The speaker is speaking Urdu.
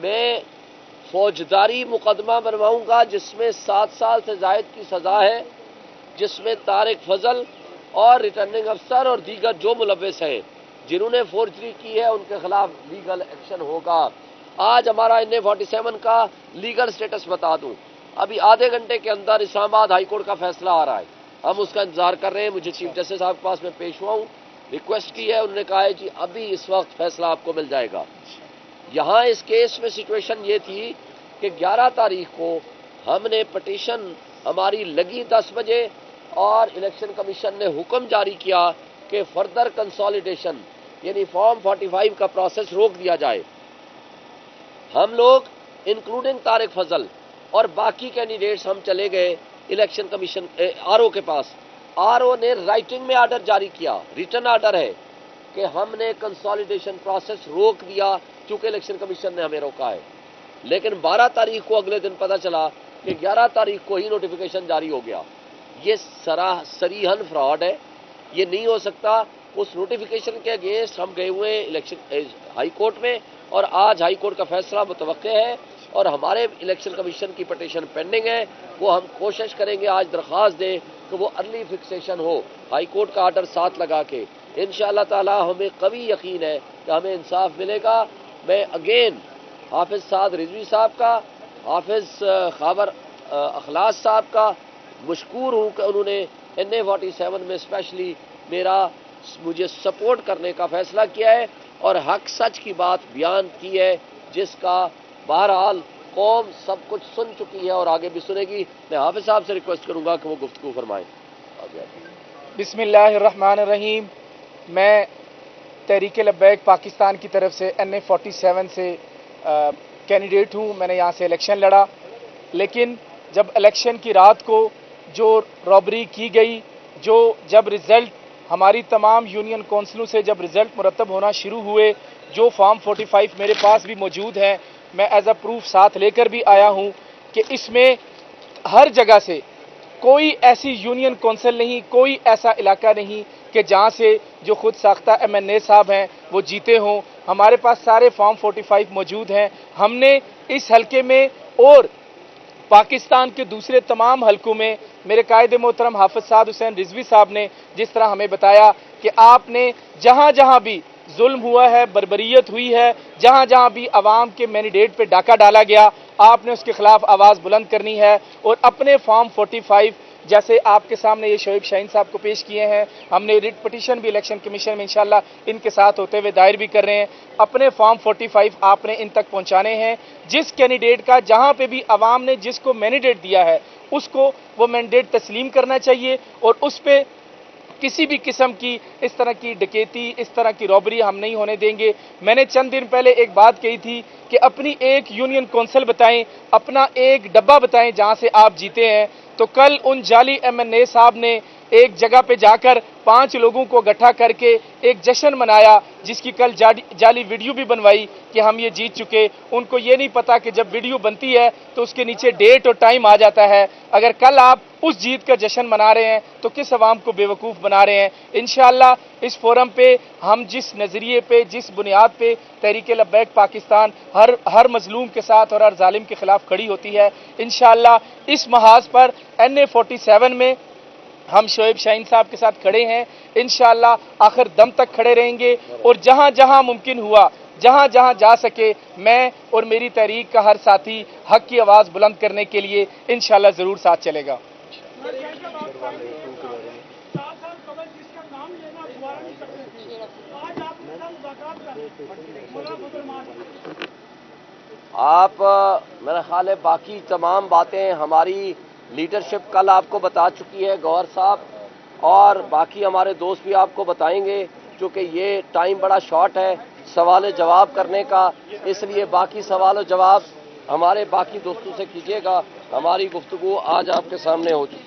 میں فوجداری مقدمہ بنواؤں گا جس میں 7 سال سے زائد کی سزا ہے، جس میں طارق فضل اور ریٹرننگ افسر اور دیگر جو ملوث ہیں جنہوں نے فورجری کی ہے ان کے خلاف لیگل ایکشن ہوگا۔ آج ہمارا NA-47 کا لیگل سٹیٹس بتا دوں، ابھی آدھے گھنٹے کے اندر اسلام آباد ہائی کورٹ کا فیصلہ آ رہا ہے، ہم اس کا انتظار کر رہے ہیں۔ مجھے چیف جسٹس صاحب کے پاس میں پیش ہوا ہوں، ریکویسٹ کی ہے، انہوں نے کہا ہے جی ابھی اس وقت فیصلہ آپ کو مل جائے گا۔ یہاں اس کیس میں سچویشن یہ تھی کہ 11 تاریخ کو ہم نے پٹیشن ہماری لگی 10 بجے اور الیکشن کمیشن نے حکم جاری کیا کہ فردر کنسالیڈیشن یعنی فارم 45 کا پروسیس روک دیا جائے۔ ہم لوگ انکلوڈنگ طارق فضل اور باقی کینڈیڈیٹس ہم چلے گئے الیکشن کمیشن RO کے پاس۔ RO نے رائٹنگ میں آرڈر جاری کیا، ریٹن آرڈر ہے کہ ہم نے کنسالیڈیشن پروسیس روک دیا چونکہ الیکشن کمیشن نے ہمیں روکا ہے۔ لیکن 12 تاریخ کو اگلے دن پتہ چلا کہ 11 تاریخ کو ہی نوٹیفیکیشن جاری ہو گیا۔ یہ صریحاً فراڈ ہے، یہ نہیں ہو سکتا۔ اس نوٹیفیکیشن کے اگینسٹ ہم گئے ہوئے الیکشن ہائی کورٹ میں اور آج ہائی کورٹ کا فیصلہ متوقع ہے اور ہمارے الیکشن کمیشن کی پٹیشن پینڈنگ ہے۔ وہ ہم کوشش کریں گے آج درخواست دیں کہ وہ ارلی فکسیشن ہو ہائی کورٹ کا آرڈر ساتھ لگا کے۔ انشاءاللہ تعالی ہمیں قوی یقین ہے کہ ہمیں انصاف ملے گا۔ میں اگین حافظ سعد رضوی صاحب کا، حافظ خاور اخلاص صاحب کا مشکور ہوں کہ انہوں نے NA-47 میں اسپیشلی مجھے سپورٹ کرنے کا فیصلہ کیا ہے اور حق سچ کی بات بیان کی ہے، جس کا بہرحال قوم سب کچھ سن چکی ہے اور آگے بھی سنے گی۔ میں حافظ صاحب سے ریکویسٹ کروں گا کہ وہ گفتگو فرمائیں۔ بسم اللہ الرحمن الرحیم۔ میں تحریک لبیک پاکستان کی طرف سے NA-47 سے کینڈیڈیٹ ہوں۔ میں نے یہاں سے الیکشن لڑا، لیکن جب الیکشن کی رات کو جو رابری کی گئی، جب رزلٹ ہماری تمام یونین کونسلوں سے جب رزلٹ مرتب ہونا شروع ہوئے، جو فارم 45 میرے پاس بھی موجود ہیں، میں ایز اے پروف ساتھ لے کر بھی آیا ہوں کہ اس میں ہر جگہ سے کوئی ایسی یونین کونسل نہیں، کوئی ایسا علاقہ نہیں کہ جہاں سے جو خود ساختہ MNA صاحب ہیں وہ جیتے ہوں۔ ہمارے پاس سارے فارم 45 موجود ہیں۔ ہم نے اس حلقے میں اور پاکستان کے دوسرے تمام حلقوں میں میرے قائد محترم حافظ سعد حسین رضوی صاحب نے جس طرح ہمیں بتایا کہ آپ نے جہاں جہاں بھی ظلم ہوا ہے، بربریت ہوئی ہے، جہاں جہاں بھی عوام کے مینڈیٹ پہ ڈاکہ ڈالا گیا، آپ نے اس کے خلاف آواز بلند کرنی ہے اور اپنے فارم 45 جیسے آپ کے سامنے یہ شعیب شاہین صاحب کو پیش کیے ہیں، ہم نے ریٹ پٹیشن بھی الیکشن کمیشن میں انشاءاللہ ان کے ساتھ ہوتے ہوئے دائر بھی کر رہے ہیں۔ اپنے فارم 45 آپ نے ان تک پہنچانے ہیں۔ جس کینڈیڈیٹ کا جہاں پہ بھی عوام نے جس کو مینڈیٹ دیا ہے اس کو وہ مینڈیٹ تسلیم کرنا چاہیے اور اس پہ کسی بھی قسم کی اس طرح کی ڈکیتی، اس طرح کی رابری ہم نہیں ہونے دیں گے۔ میں نے چند دن پہلے ایک بات کہی تھی کہ اپنی ایک یونین کونسل بتائیں، اپنا ایک ڈبہ بتائیں جہاں سے آپ جیتے ہیں۔ تو کل ان جعلی MNA صاحب نے ایک جگہ پہ جا کر 5 لوگوں کو اکٹھا کر کے ایک جشن منایا، جس کی کل جعلی ویڈیو بھی بنوائی کہ ہم یہ جیت چکے۔ ان کو یہ نہیں پتا کہ جب ویڈیو بنتی ہے تو اس کے نیچے ڈیٹ اور ٹائم آ جاتا ہے۔ اگر کل آپ اس جیت کا جشن منا رہے ہیں تو کس عوام کو بیوقوف بنا رہے ہیں؟ انشاءاللہ اس فورم پہ ہم جس نظریے پہ، جس بنیاد پہ تحریک لبیک پاکستان ہر مظلوم کے ساتھ اور ہر ظالم کے خلاف کھڑی ہوتی ہے، انشاءاللہ اس محاذ پر NA-47 میں ہم شعیب شاہین صاحب کے ساتھ کھڑے ہیں۔ انشاءاللہ آخر دم تک کھڑے رہیں گے اور جہاں جہاں ممکن ہوا، جہاں جہاں جا سکے، میں اور میری تحریک کا ہر ساتھی حق کی آواز بلند کرنے کے لیے انشاءاللہ ضرور ساتھ چلے گا۔ آپ میرا خیال ہے باقی تمام باتیں ہماری لیڈرشپ کل آپ کو بتا چکی ہے، گوہر صاحب اور باقی ہمارے دوست بھی آپ کو بتائیں گے، چونکہ یہ ٹائم بڑا شارٹ ہے سوال جواب کرنے کا، اس لیے باقی سوال و جواب ہمارے باقی دوستوں سے کیجیے گا۔ ہماری گفتگو آج آپ کے سامنے ہو چکی ہے۔